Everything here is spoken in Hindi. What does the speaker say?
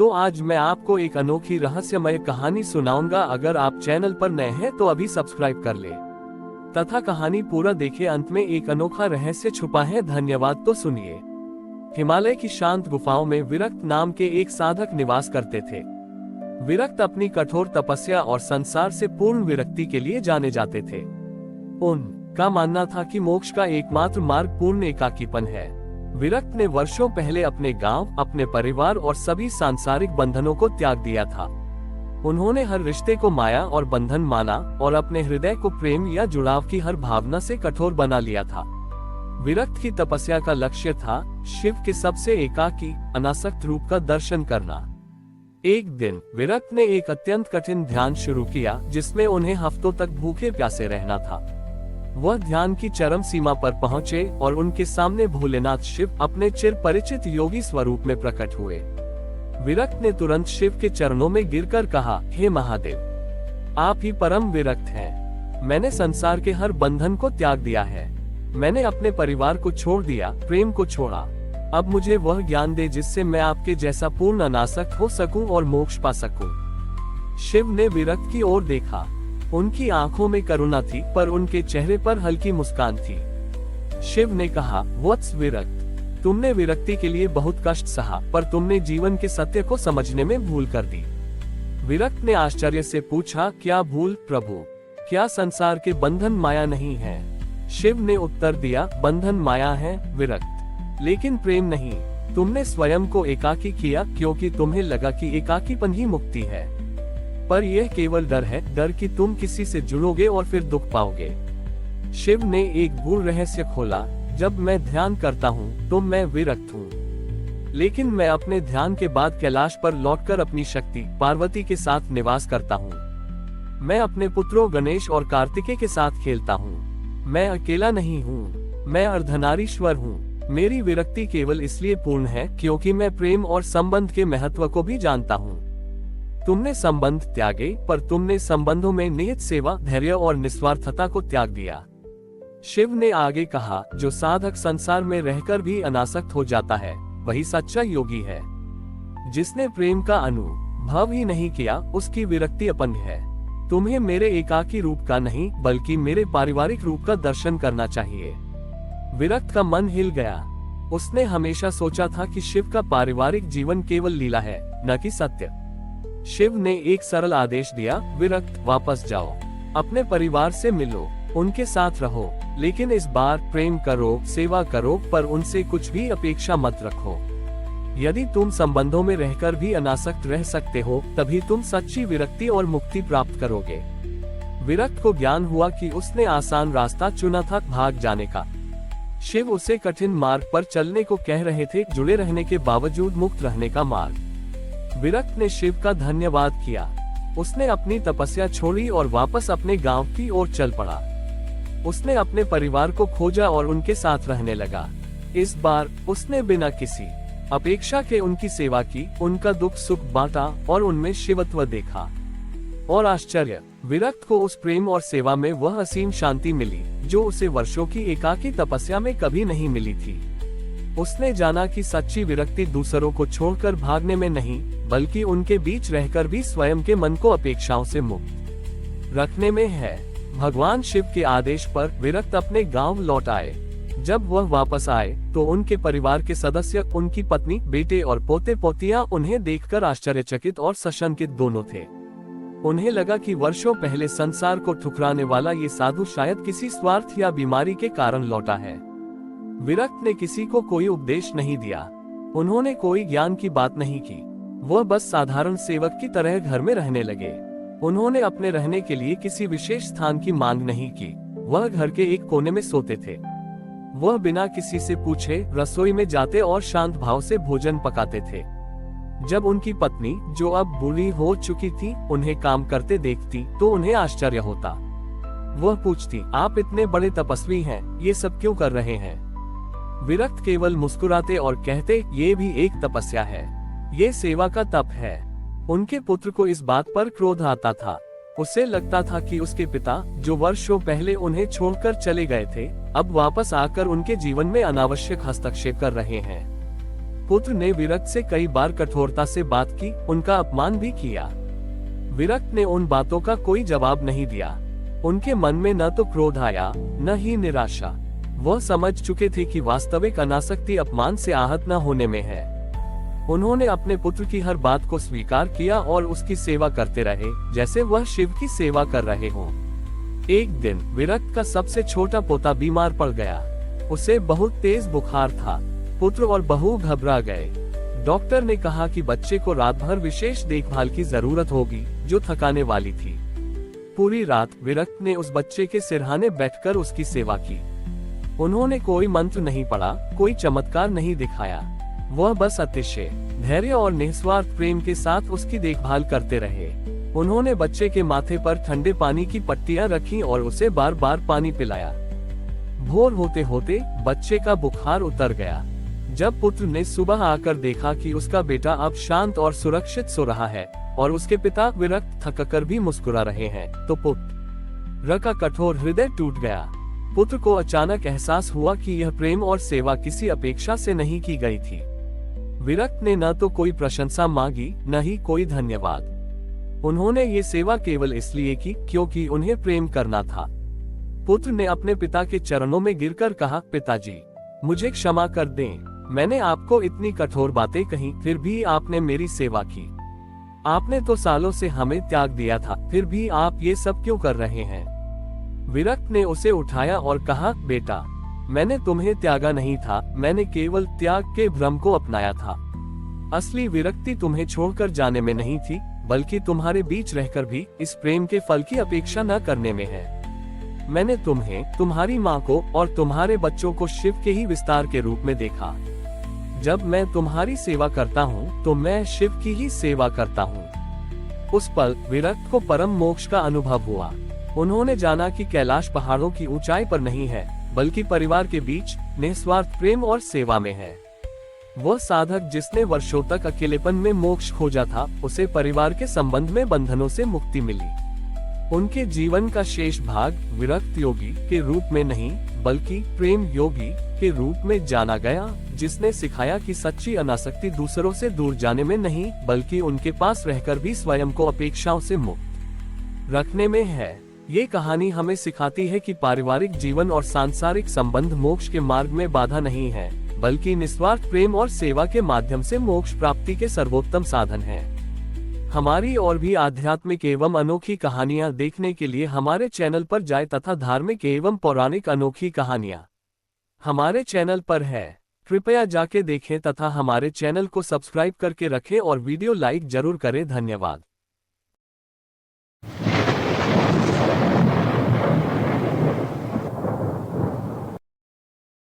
तो आज मैं आपको एक अनोखी रहस्यमय कहानी सुनाऊंगा। अगर आप चैनल पर नए हैं तो अभी सब्सक्राइब कर ले तथा कहानी पूरा देखें। अंत में एक अनोखा रहस्य छुपा है। धन्यवाद। तो सुनिए। हिमालय की शांत गुफाओं में विरक्त नाम के एक साधक निवास करते थे। विरक्त अपनी कठोर तपस्या और संसार से पूर्ण विरक्ति के लिए जाने जाते थे। उनका मानना था कि मोक्ष का एकमात्र मार्ग पूर्ण एकाकीपन है। विरक्त ने वर्षों पहले अपने गांव, अपने परिवार और सभी सांसारिक बंधनों को त्याग दिया था। उन्होंने हर रिश्ते को माया और बंधन माना और अपने हृदय को प्रेम या जुड़ाव की हर भावना से कठोर बना लिया था। विरक्त की तपस्या का लक्ष्य था शिव के सबसे एकाकी, अनासक्त रूप का दर्शन करना। एक दिन विरक्त ने एक अत्यंत कठिन ध्यान शुरू किया, जिसमें उन्हें हफ्तों तक भूखे प्यासे रहना था। वह ध्यान की चरम सीमा पर पहुंचे और उनके सामने भोलेनाथ शिव अपने चिर परिचित योगी स्वरूप में प्रकट हुए। विरक्त ने तुरंत शिव के चरणों में गिरकर कहा, हे महादेव, आप ही परम विरक्त हैं। मैंने संसार के हर बंधन को त्याग दिया है। मैंने अपने परिवार को छोड़ दिया, प्रेम को छोड़ा। अब मुझे वह ज्ञान दे जिससे मैं आपके जैसा पूर्ण अनासक्त हो सकूं और मोक्ष पा सकूं। शिव ने विरक्त की ओर देखा। उनकी आंखों में करुणा थी, पर उनके चेहरे पर हल्की मुस्कान थी। शिव ने कहा, वत्स विरक्त, तुमने विरक्ति के लिए बहुत कष्ट सहा, पर तुमने जीवन के सत्य को समझने में भूल कर दी। विरक्त ने आश्चर्य से पूछा, क्या भूल प्रभु? क्या संसार के बंधन माया नहीं है? शिव ने उत्तर दिया, बंधन माया है विरक्त, लेकिन प्रेम नहीं। तुमने स्वयं को एकाकी किया क्योंकि तुम्हें लगा कि एकाकीपन ही मुक्ति है, पर यह केवल डर है, डर कि तुम किसी से जुड़ोगे और फिर दुख पाओगे। शिव ने एक गूढ़ रहस्य खोला, जब मैं ध्यान करता हूँ तो मैं विरक्त हूँ, लेकिन मैं अपने ध्यान के बाद कैलाश पर लौटकर अपनी शक्ति पार्वती के साथ निवास करता हूँ। मैं अपने पुत्रों गणेश और कार्तिकेय के साथ खेलता हूँ। मैं अकेला नहीं हूँ, मैं अर्धनारीश्वर हूँ। मेरी विरक्ति केवल इसलिए पूर्ण है क्योंकि मैं प्रेम और संबंध के महत्व को भी जानता हूँ। तुमने संबंध त्यागे, पर तुमने संबंधों में निहित सेवा, धैर्य और निस्वार्थता को त्याग दिया। शिव ने आगे कहा, जो साधक संसार में रहकर भी अनासक्त हो जाता है, वही सच्चा योगी है। जिसने प्रेम का अनुभव ही नहीं किया, उसकी विरक्ति अपंग है। तुम्हें मेरे एकाकी रूप का नहीं, बल्कि मेरे पारिवारिक रूप का दर्शन करना चाहिए। विरक्त का मन हिल गया। उसने हमेशा सोचा था कि शिव का पारिवारिक जीवन केवल लीला है, न कि सत्य। शिव ने एक सरल आदेश दिया, विरक्त, वापस जाओ, अपने परिवार से मिलो, उनके साथ रहो, लेकिन इस बार प्रेम करो, सेवा करो, पर उनसे कुछ भी अपेक्षा मत रखो। यदि तुम संबंधों में रहकर भी अनासक्त रह सकते हो, तभी तुम सच्ची विरक्ति और मुक्ति प्राप्त करोगे। विरक्त को ज्ञान हुआ कि उसने आसान रास्ता चुना था, भाग जाने का। शिव उसे कठिन मार्ग पर चलने को कह रहे थे, जुड़े रहने के बावजूद मुक्त रहने का मार्ग। विरक्त ने शिव का धन्यवाद किया। उसने अपनी तपस्या छोड़ी और वापस अपने गांव की ओर चल पड़ा। उसने अपने परिवार को खोजा और उनके साथ रहने लगा। इस बार उसने बिना किसी अपेक्षा के उनकी सेवा की, उनका दुख सुख बांटा और उनमें शिवत्व देखा। और आश्चर्य, विरक्त को उस प्रेम और सेवा में वह असीम शांति मिली जो उसे वर्षों की एकाकी तपस्या में कभी नहीं मिली थी। उसने जाना कि सच्ची विरक्ति दूसरों को छोड़कर भागने में नहीं, बल्कि उनके बीच रहकर भी स्वयं के मन को अपेक्षाओं से मुक्त रखने में है। भगवान शिव के आदेश पर विरक्त अपने गांव लौट आए। जब वह वापस आए तो उनके परिवार के सदस्य, उनकी पत्नी, बेटे और पोते पोतियां उन्हें देखकर आश्चर्यचकित और सशंकित दोनों थे। उन्हें लगा कि वर्षों पहले संसार को ठुकराने वाला ये साधु शायद किसी स्वार्थ या बीमारी के कारण लौटा है। विरक्त ने किसी को कोई उपदेश नहीं दिया। उन्होंने कोई ज्ञान की बात नहीं की। वह बस साधारण सेवक की तरह घर में रहने लगे। उन्होंने अपने रहने के लिए किसी विशेष स्थान की मांग नहीं की। वह घर के एक कोने में सोते थे। वह बिना किसी से पूछे रसोई में जाते और शांत भाव से भोजन पकाते थे। जब उनकी पत्नी, जो अब बूढ़ी हो चुकी थी, उन्हें काम करते देखती तो उन्हें आश्चर्य होता। वह पूछती, आप इतने बड़े तपस्वी हैं, ये सब क्यों कर रहे हैं? विरक्त केवल मुस्कुराते और कहते, ये भी एक तपस्या है, ये सेवा का तप है। उनके पुत्र को इस बात पर क्रोध आता था। उसे लगता था कि उसके पिता, जो वर्षों पहले उन्हें छोड़कर चले गए थे, अब वापस आकर उनके जीवन में अनावश्यक हस्तक्षेप कर रहे हैं। पुत्र ने विरक्त से कई बार कठोरता से बात की, उनका अपमान भी किया। विरक्त ने उन बातों का कोई जवाब नहीं दिया। उनके मन में न तो क्रोध आया, न ही निराशा। वह समझ चुके थे कि वास्तविक अनासक्ति अपमान से आहत न होने में है। उन्होंने अपने पुत्र की हर बात को स्वीकार किया और उसकी सेवा करते रहे, जैसे वह शिव की सेवा कर रहे हों। एक दिन विरक्त का सबसे छोटा पोता बीमार पड़ गया। उसे बहुत तेज बुखार था। पुत्र और बहू घबरा गए। डॉक्टर ने कहा कि बच्चे को रात भर विशेष देखभाल की जरूरत होगी, जो थकाने वाली थी। पूरी रात विरक्त ने उस बच्चे के सिरहाने बैठकर उसकी सेवा की। उन्होंने कोई मंत्र नहीं पढ़ा, कोई चमत्कार नहीं दिखाया। वह बस अतिशय धैर्य और निस्वार्थ प्रेम के साथ उसकी देखभाल करते रहे। उन्होंने बच्चे के माथे पर ठंडे पानी की पट्टियां रखी और उसे बार बार पानी पिलाया। भोर होते होते बच्चे का बुखार उतर गया। जब पुत्र ने सुबह आकर देखा कि उसका बेटा अब शांत और सुरक्षित सो रहा है और उसके पिता विरक्त थककर भी मुस्कुरा रहे हैं, तो पुत्र का कठोर हृदय टूट गया। पुत्र को अचानक एहसास हुआ कि यह प्रेम और सेवा किसी अपेक्षा से नहीं की गई थी। विरक्त ने न तो कोई प्रशंसा मांगी, न ही कोई धन्यवाद। उन्होंने ये सेवा केवल इसलिए की क्योंकि उन्हें प्रेम करना था। पुत्र ने अपने पिता के चरणों में गिरकर कहा, पिताजी, मुझे क्षमा कर दें। मैंने आपको इतनी कठोर बातें कही, फिर भी आपने मेरी सेवा की। आपने तो सालों से हमें त्याग दिया था, फिर भी आप ये सब क्यों कर रहे हैं? विरक्त ने उसे उठाया और कहा, बेटा, मैंने तुम्हें त्यागा नहीं था, मैंने केवल त्याग के भ्रम को अपनाया था। असली विरक्ति तुम्हें छोड़कर जाने में नहीं थी, बल्कि तुम्हारे बीच रहकर भी इस प्रेम के फल की अपेक्षा न करने में है। मैंने तुम्हें, तुम्हारी माँ को और तुम्हारे बच्चों को शिव के ही विस्तार के रूप में देखा। जब मैं तुम्हारी सेवा करता हूँ तो मैं शिव की ही सेवा करता हूँ। उस पल विरक्त को परम मोक्ष का अनुभव हुआ। उन्होंने जाना कि कैलाश पहाड़ों की ऊंचाई पर नहीं है, बल्कि परिवार के बीच निस्वार्थ प्रेम और सेवा में है। वह साधक जिसने वर्षों तक अकेलेपन में मोक्ष खोजा था, उसे परिवार के संबंध में बंधनों से मुक्ति मिली। उनके जीवन का शेष भाग विरक्त योगी के रूप में नहीं, बल्कि प्रेम योगी के रूप में जाना गया, जिसने सिखाया कि सच्ची अनासक्ति दूसरों से दूर जाने में नहीं, बल्कि उनके पास रहकर भी स्वयं को अपेक्षाओं से मुक्त रखने में है। ये कहानी हमें सिखाती है कि पारिवारिक जीवन और सांसारिक संबंध मोक्ष के मार्ग में बाधा नहीं है, बल्कि निस्वार्थ प्रेम और सेवा के माध्यम से मोक्ष प्राप्ति के सर्वोत्तम साधन है। हमारी और भी आध्यात्मिक एवं अनोखी कहानियां देखने के लिए हमारे चैनल पर जाएं तथा धार्मिक एवं पौराणिक अनोखी कहानियां हमारे चैनल पर है। कृपया जाके देखें तथा हमारे चैनल को सब्सक्राइब करके रखें और वीडियो लाइक जरूर करें। धन्यवाद।